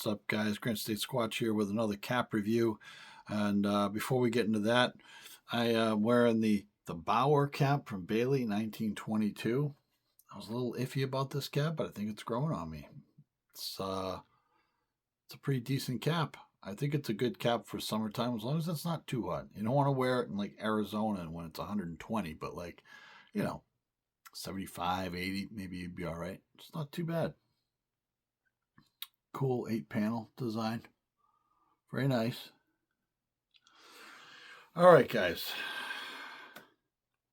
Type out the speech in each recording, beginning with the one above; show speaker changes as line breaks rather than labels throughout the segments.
What's up, guys? Grant State Squatch here with another cap review. And before we get into that, I am wearing the Bauer cap from Bailey 1922. I was a little iffy about this cap, but I think it's growing on me. It's uh, it's a pretty decent cap. I think it's a good cap for summertime as long as it's not too hot. You don't want to wear it in like Arizona when it's 120, but like, you know, 75, 80, maybe you'd be all right. It's not too bad. Cool 8 panel design. Very nice. All right, guys.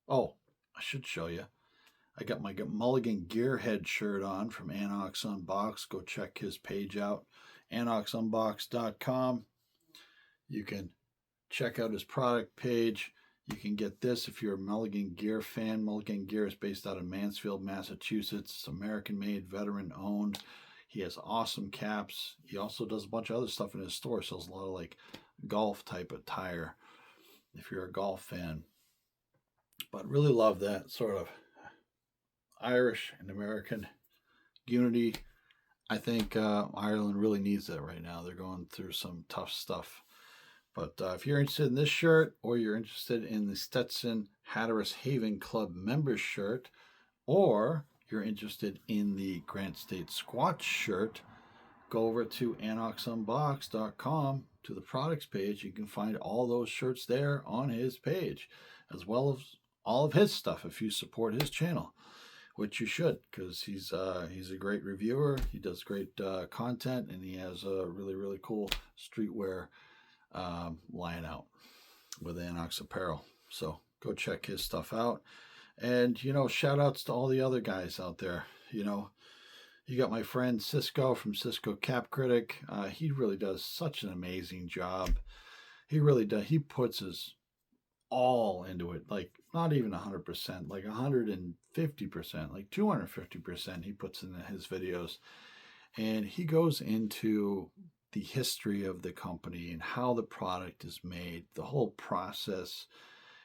Oh, I should show you. I got my Mulligan Gearhead shirt on from Anox Unbox. Go check his page out, anoxunbox.com. You can check out his product page. You can get this if you're a Mulligan Gear fan. Mulligan Gear is based out of Mansfield, Massachusetts. It's American made, veteran owned. He has awesome caps. He also does a bunch of other stuff in his store. Sells a lot of like golf type attire if you're a golf fan. But really love that sort of Irish and American unity. I think Ireland really needs that right now. They're going through some tough stuff. But if you're interested in this shirt, or you're interested in the Stetson Hatteras Haven Club members shirt, or you're interested in the Grant State Squatch shirt, go over to anoxunbox.com to the products page. You can find all those shirts there on his page, as well as all of his stuff if you support his channel, which you should, because he's a great reviewer. He does great content, and he has a really cool streetwear line out with Anox apparel. So go check his stuff out. And shout outs to all the other guys out there. You got my friend Cisco from Cisco Cap Critic. He really does such an amazing job. He really does. He puts his all into it, like not even 100%, like 150%, like 250% he puts in his videos. And he goes into the history of the company and how the product is made, the whole process.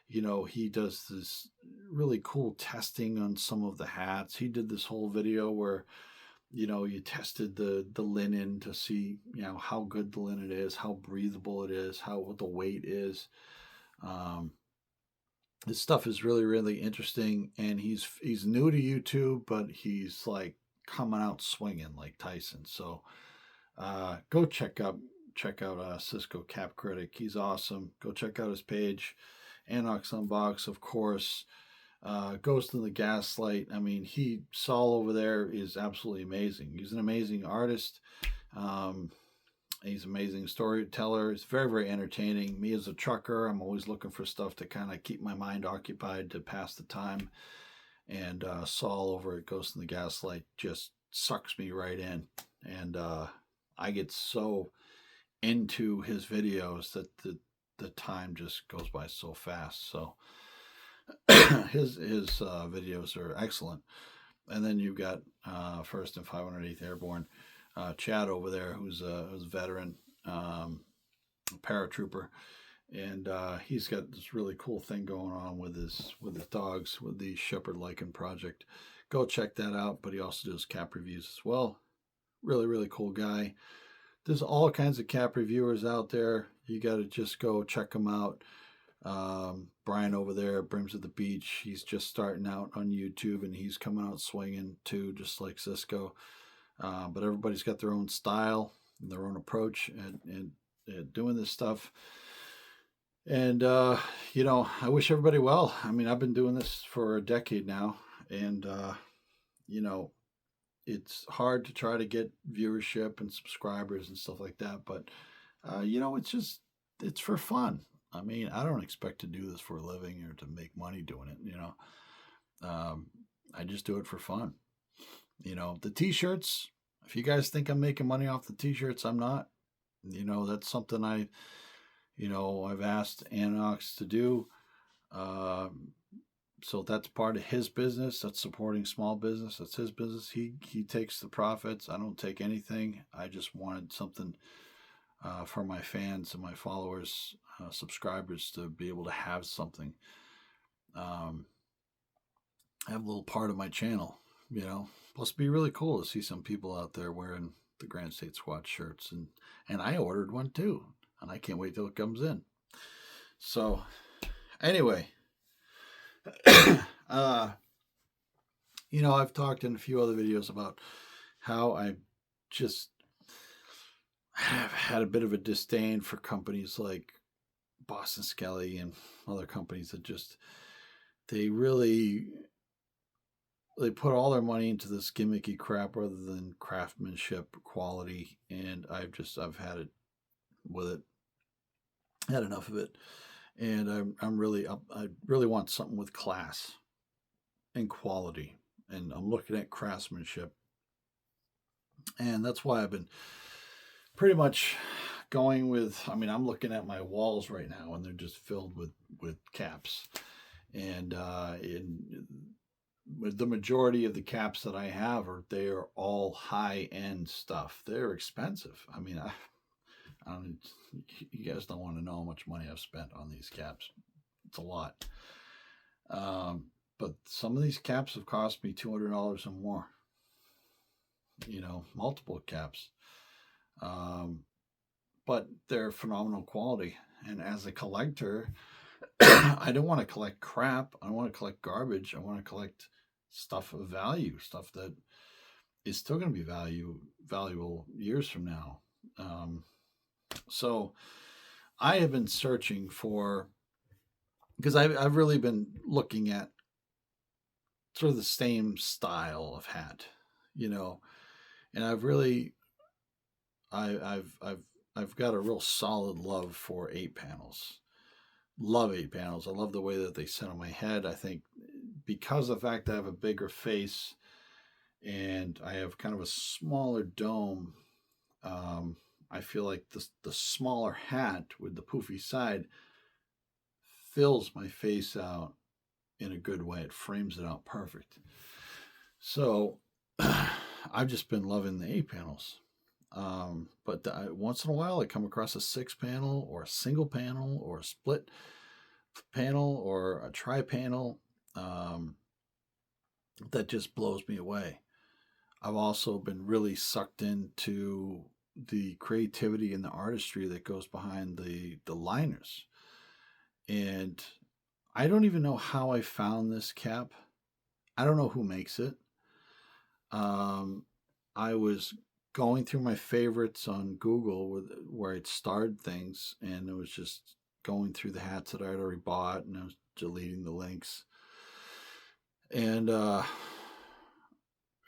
He does this really cool testing on some of the hats. He did this whole video where you tested the linen to see how good the linen is, how breathable it is, what the weight is. This stuff is really interesting, and he's new to YouTube, but he's like coming out swinging like Tyson. So go check out Cisco Cap Critic. He's awesome. Go check out his page. Anox Unbox, of course. Ghost in the Gaslight. I mean, Saul over there is absolutely amazing. He's an amazing artist. He's an amazing storyteller. He's very entertaining. Me as a trucker, I'm always looking for stuff to kind of keep my mind occupied to pass the time. And Saul over at Ghost in the Gaslight just sucks me right in. And I get so into his videos that the time just goes by so fast. So his videos are excellent. And then you've got First and 508th Airborne Chad over there, who's a veteran paratrooper, and he's got this really cool thing going on with his dogs, with the Shepherd Lichen Project. Go check that out. But he also does cap reviews as well. Really cool guy. There's all kinds of cap reviewers out there. You got to just go check them out. Brian over there at Brims at the Beach, he's just starting out on YouTube, and he's coming out swinging too, just like Cisco. But everybody's got their own style and their own approach at doing this stuff. And, I wish everybody well. I mean, I've been doing this for a decade now, and, it's hard to try to get viewership and subscribers and stuff like that. But, it's for fun. I mean, I don't expect to do this for a living or to make money doing it, I just do it for fun. The t-shirts, if you guys think I'm making money off the t-shirts, I'm not. That's something I've asked Anox to do. So that's part of his business. That's supporting small business. That's his business. He takes the profits. I don't take anything. I just wanted something for my fans and my followers, subscribers, to be able to have something. Have a little part of my channel, Plus, it'd be really cool to see some people out there wearing the Grand State Squad shirts, and I ordered one too, and I can't wait till it comes in. So anyway, I've talked in a few other videos about how I just have had a bit of a disdain for companies like Boston Skelly and other companies that just they put all their money into this gimmicky crap rather than craftsmanship, quality, and I've had it with it, had enough of it, and I really want something with class and quality, and I'm looking at craftsmanship, and that's why I've been pretty much going with. I mean, I'm looking at my walls right now, and they're just filled with caps, and the majority of the caps that I have they are all high end stuff. They're expensive. I mean, I don't. You guys don't want to know how much money I've spent on these caps. It's a lot. But some of these caps have cost me $200 or more. Multiple caps. But they're phenomenal quality. And as a collector, I don't want to collect crap. I don't want to collect garbage. I want to collect stuff of value, stuff that is still going to be valuable years from now. So I have been searching for, because I've really been looking at sort of the same style of hat, and I've got a real solid love for 8 panels. Love 8 panels. I love the way that they sit on my head. I think because of the fact that I have a bigger face and I have kind of a smaller dome, I feel like the smaller hat with the poofy side fills my face out in a good way. It frames it out perfect. So I've just been loving the 8 panels. But once in a while, I come across a 6 panel or a single panel or a split panel or a tri-panel that just blows me away. I've also been really sucked into the creativity and the artistry that goes behind the liners. And I don't even know how I found this cap. I don't know who makes it. I was going through my favorites on Google where I'd starred things, and it was just going through the hats that I'd already bought, and I was deleting the links. And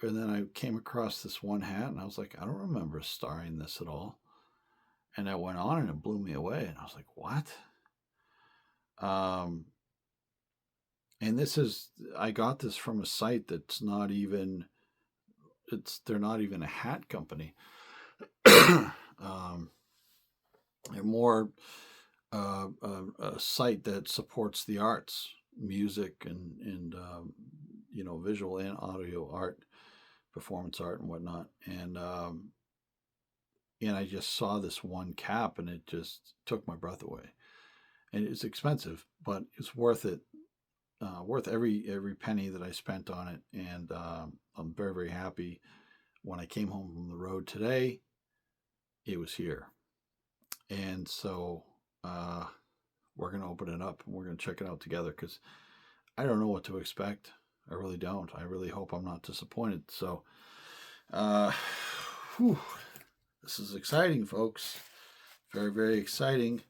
then I came across this one hat, and I was like, I don't remember starring this at all. And I went on, and it blew me away, and I was like, what? And I got this from a site that's not even, they're not even a hat company. They're more a site that supports the arts, music, and visual and audio art, performance art, and whatnot. And I just saw this one cap, and it just took my breath away. And it's expensive, but it's worth it. Worth every penny that I spent on it, and I'm very, very happy. When I came home from the road today, it was here, and so we're gonna open it up and we're gonna check it out together, because I don't know what to expect. I really don't. I really hope I'm not disappointed. So, this is exciting, folks. Very, very exciting.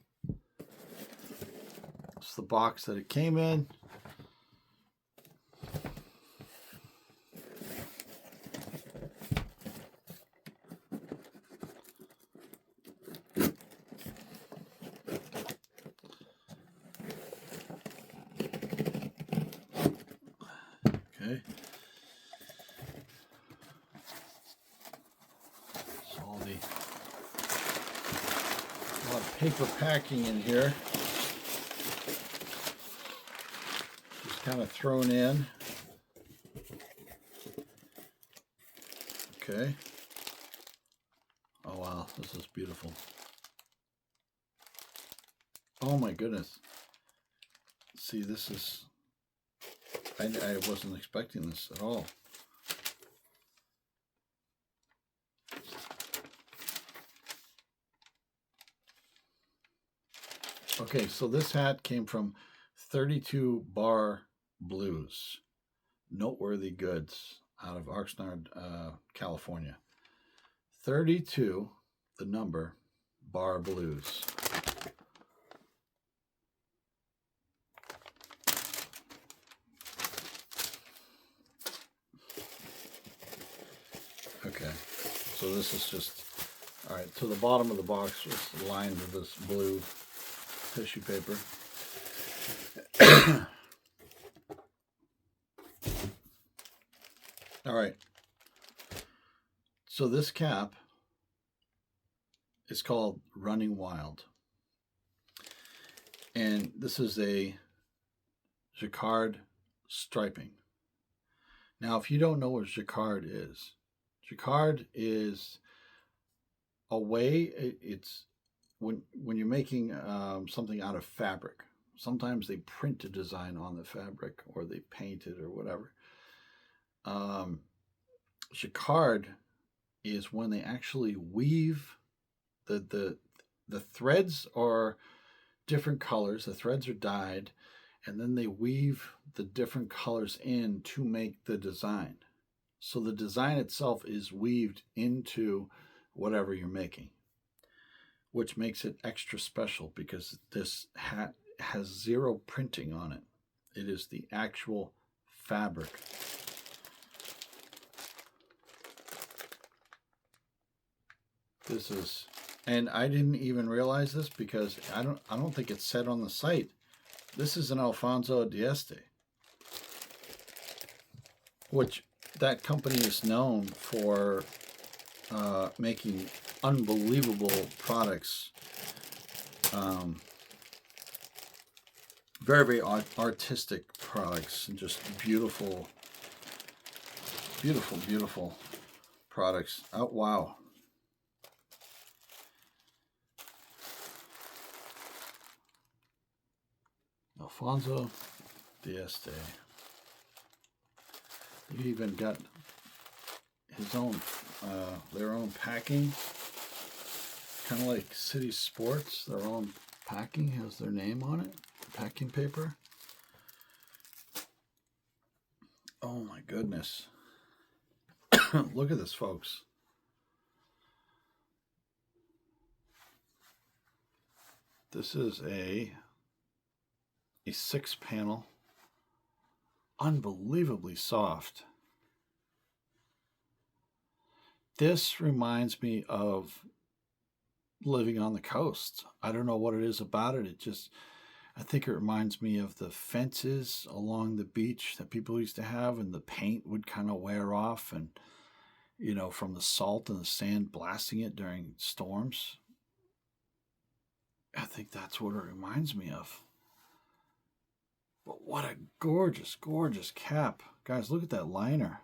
It's the box that it came in. Okay. So a lot of paper packing in here. Just kind of thrown in. Okay. Oh wow, this is beautiful. Oh my goodness. See, this is, I wasn't expecting this at all. Okay, so this hat came from 32 Bar Blues, noteworthy goods out of Oxnard, California. 32, the number, Bar Blues. Okay, so this is just, all right, to the bottom of the box is lined with this blue tissue paper. All right, so this cap is called Running Wild. And this is a jacquard striping. Now, if you don't know what jacquard is a way, it's when you're making something out of fabric. Sometimes they print a design on the fabric or they paint it or whatever. Jacquard is when they actually weave the threads are different colors. The threads are dyed, and then they weave the different colors in to make the design. So the design itself is weaved into whatever you're making, which makes it extra special because this hat has zero printing on it. It is the actual fabric. This is, and I didn't even realize this because I don't think it's said on the site. This is an Alfonso Dieste, which that company is known for making unbelievable products. Very, very artistic products and just beautiful, beautiful, beautiful products. Oh, wow. Alfonso Dieste. They even got his own, their own packing, kind of like City Sports. Their own packing has their name on it, packing paper. Oh my goodness. Look at this, folks. This is a 6-panel, unbelievably soft. This reminds me of living on the coast. I don't know what it is about it. I think it reminds me of the fences along the beach that people used to have, and the paint would kind of wear off, and from the salt and the sand blasting it during storms. I think that's what it reminds me of. But what a gorgeous, gorgeous cap. Guys, look at that liner.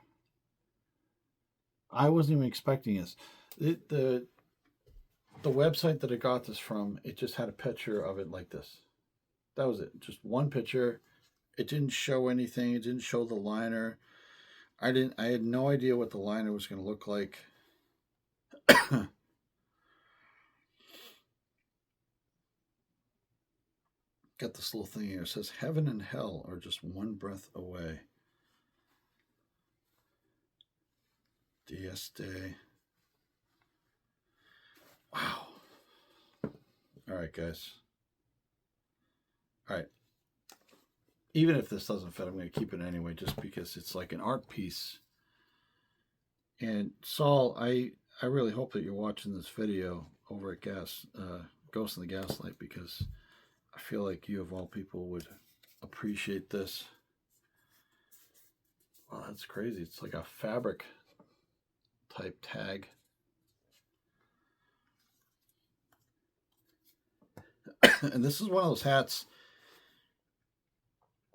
I wasn't even expecting this. The website that I got this from, it just had a picture of it like this. That was it. Just one picture. It didn't show anything. It didn't show the liner. I had no idea what the liner was going to look like. Got this little thing here. It says heaven and hell are just one breath away. Dieste. Wow. All right, guys. All right. Even if this doesn't fit, I'm going to keep it anyway, just because it's like an art piece. And Saul, I really hope that you're watching this video over at Ghost in the Gaslight, because I feel like you of all people would appreciate this. Wow, that's crazy. It's like a fabric type tag. And this is one of those hats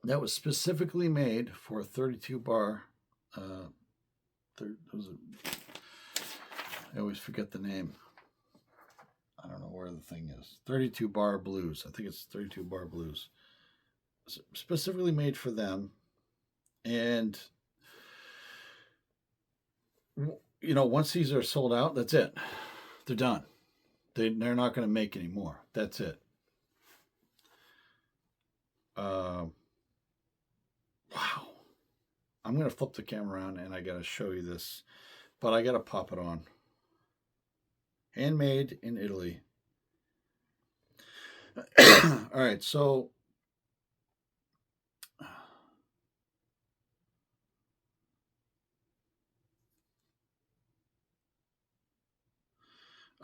that was specifically made for a 32 bar. I always forget the name. I don't know where the thing is. 32 Bar Blues. I think it's 32 Bar Blues. Specifically made for them. And, once these are sold out, that's it. They're done. They're not going to make any more. That's it. Wow. I'm going to flip the camera around and I got to show you this, but I got to pop it on. Handmade in Italy. All right, so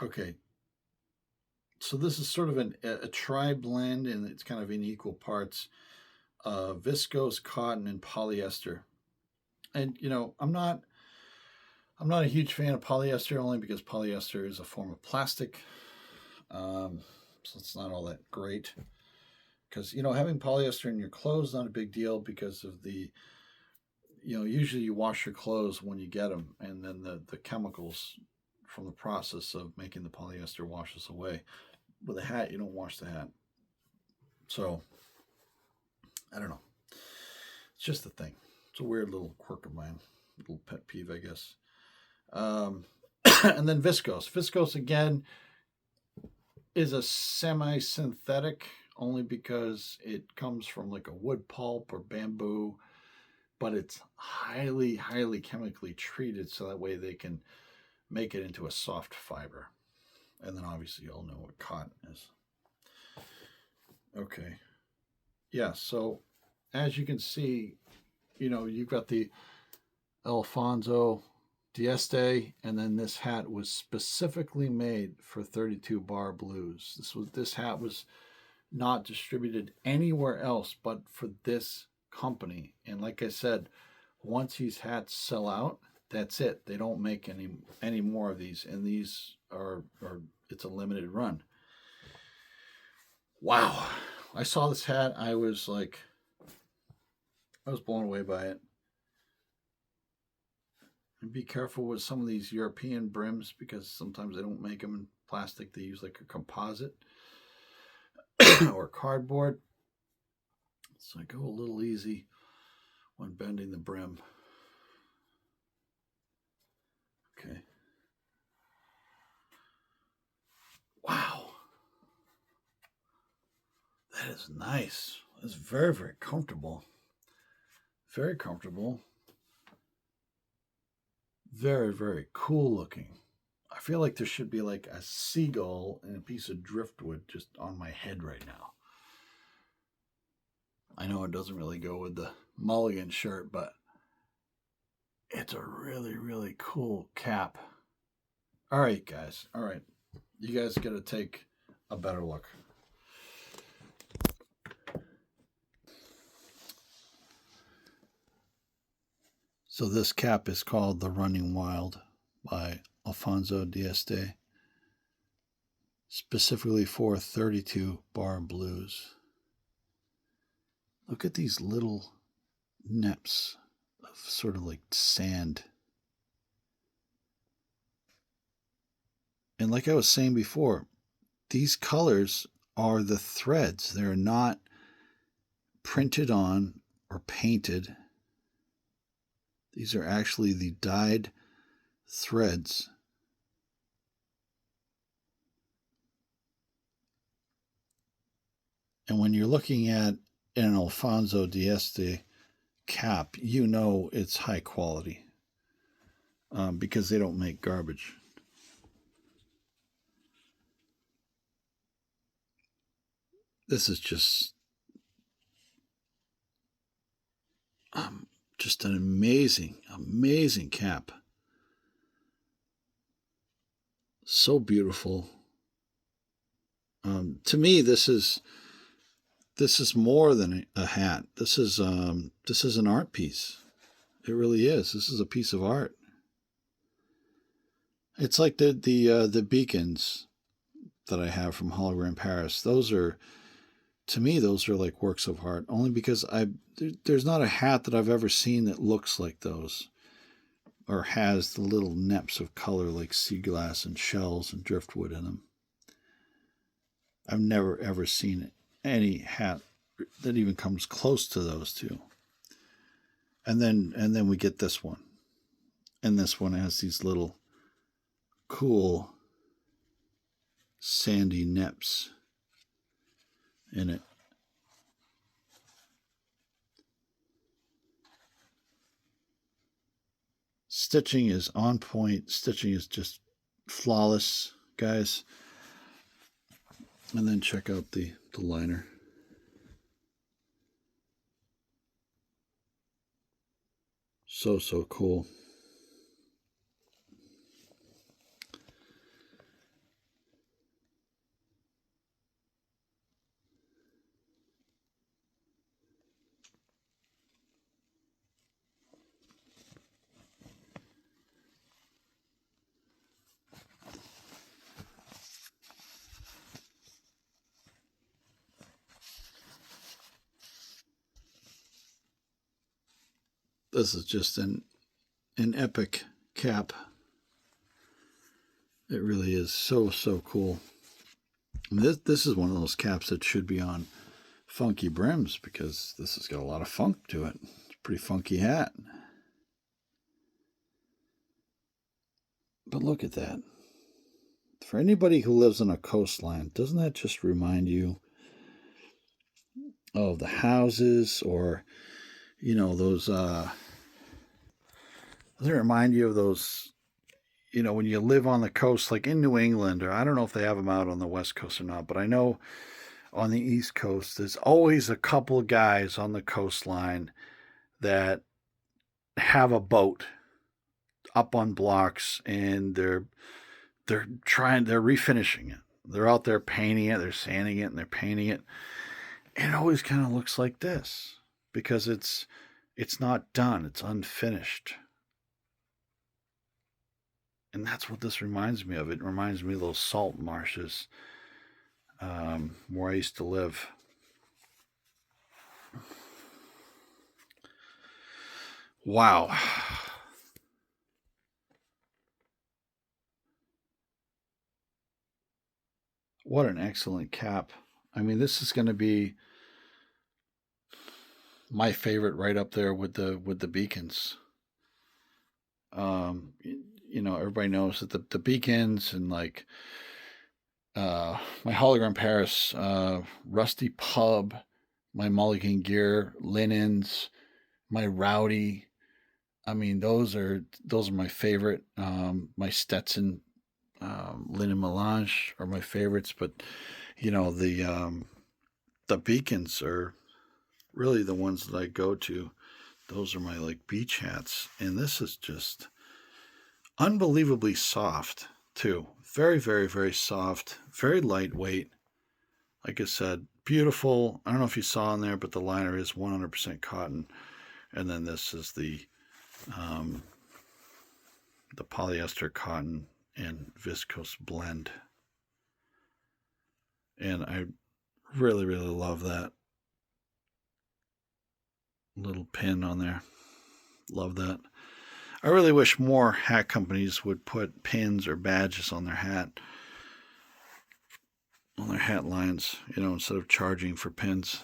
okay, so this is sort of a tri blend, and it's kind of in equal parts viscose, cotton, and polyester. And I'm not a huge fan of polyester, only because polyester is a form of plastic, so it's not all that great. Because having polyester in your clothes is not a big deal because of the usually you wash your clothes when you get them, and then the chemicals from the process of making the polyester washes away. With a hat, you don't wash the hat. So I don't know. It's just a thing. It's a weird little quirk of mine, a little pet peeve, I guess. Um, and then viscose. Viscose again is a semi-synthetic, only because it comes from like a wood pulp or bamboo, but it's highly, highly chemically treated, so that way they can make it into a soft fiber. And then obviously you all know what cotton is. Okay. Yeah, so as you can see, you've got the Alfonso Dieste, and then this hat was specifically made for 32 bar blues. This hat was not distributed anywhere else but for this company. And like I said, once these hats sell out, that's it. They don't make any more of these, and these are it's a limited run. Wow. I saw this hat, I was blown away by it. And be careful with some of these European brims, because sometimes they don't make them in plastic. They use like a composite or cardboard. So I go a little easy when bending the brim. Okay. Wow. That is nice. It's very, very comfortable. Very comfortable. Very, very cool looking. I feel like there should be like a seagull and a piece of driftwood just on my head right now. I know it doesn't really go with the mulligan shirt, but it's a really, really cool cap. All right, guys. All right. You guys got to take a better look. So this cap is called The Running Wild by Alfonso Dieste, specifically for 32 bar blues. Look at these little neps of sort of like sand. And like I was saying before, these colors are the threads. They're not printed on or painted. These are actually the dyed threads. And when you're looking at an Alfonso Dieste cap, you know it's high quality, because they don't make garbage. This is just an amazing, amazing cap. So beautiful. To me, this is more than a hat. This is an art piece. It really is. This is a piece of art. It's like the beacons that I have from Hologram Paris. Those are, to me, those are like works of art. Only because there's not a hat that I've ever seen that looks like those, or has the little neps of color like sea glass and shells and driftwood in them. I've never ever seen any hat that even comes close to those two. And then we get this one. And this one has these little cool sandy neps in it. stitching is on point. Stitching is just flawless, guys. And then check out the liner. So cool. This is just an epic cap. It really is so cool. And this is one of those caps that should be on funky brims because this has got a lot of funk to it. It's a pretty funky hat. But look at that. For anybody who lives on a coastline, doesn't that just remind you of the houses, or those doesn't it remind you of those, when you live on the coast, like in New England, or I don't know if they have them out on the West Coast or not, but I know on the East Coast, there's always a couple of guys on the coastline that have a boat up on blocks, and they're refinishing it. They're out there painting it, they're sanding it, and they're painting it. And it always kind of looks like this because it's not done, it's unfinished. And that's what this reminds me of. It reminds me of those salt marshes where I used to live. Wow. What an excellent cap. I mean, this is going to be my favorite, right up there with the beacons. Everybody knows that the beacons and like my hologram Paris, Rusty Pub, my Mulligan Gear linens, my Rowdy. I mean, those are my favorite. My Stetson linen melange are my favorites, but the beacons are really the ones that I go to. Those are my like beach hats, and this is just unbelievably soft too. Very, very, very soft, very lightweight. Like I said, beautiful. I don't know if you saw in there, but the liner is 100% cotton, and then this is the polyester cotton and viscose blend. And I really, really love that little pin on there. Love that. I really wish more hat companies would put pins or badges on their hat lines, instead of charging for pins.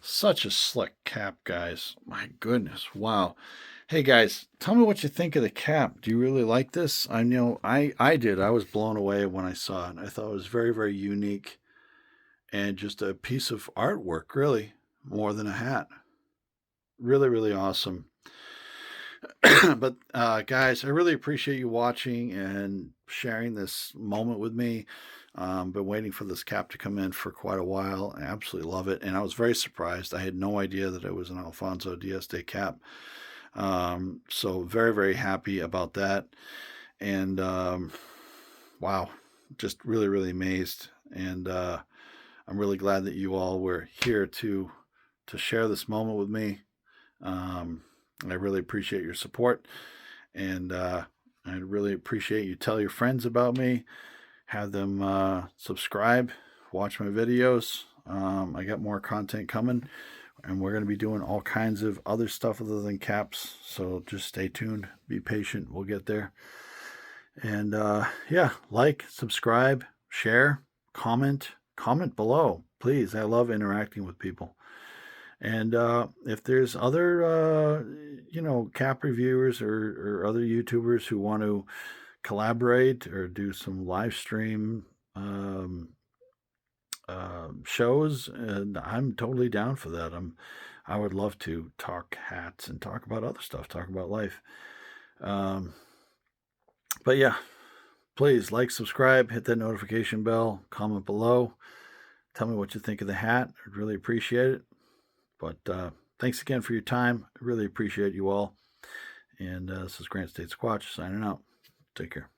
Such a slick cap, guys. My goodness. Wow. Hey guys, tell me what you think of the cap. Do you really like this? I know I did. I was blown away when I saw it. I thought it was very, very unique and just a piece of artwork, really, more than a hat. Really, really awesome. But guys, I really appreciate you watching and sharing this moment with me. Been waiting for this cap to come in for quite a while. I absolutely love it, and I was very surprised. I had no idea that it was an Alfonso Dieste cap. So very, very happy about that. And wow, just really, really amazed. And I'm really glad that you all were here to share this moment with me. I really appreciate your support, and I really appreciate you tell your friends about me, have them subscribe, watch my videos. I got more content coming, and we're going to be doing all kinds of other stuff other than caps, so just stay tuned, be patient, we'll get there. And yeah, like, subscribe, share, comment below, please. I love interacting with people. And if there's other cap reviewers or other YouTubers who want to collaborate or do some live stream shows, and I'm totally down for that. I would love to talk hats and talk about other stuff, talk about life. Um, but yeah, please like, subscribe, hit that notification bell, comment below. Tell me what you think of the hat. I'd really appreciate it. But thanks again for your time. I really appreciate you all. And this is Grant State Squatch signing out. Take care.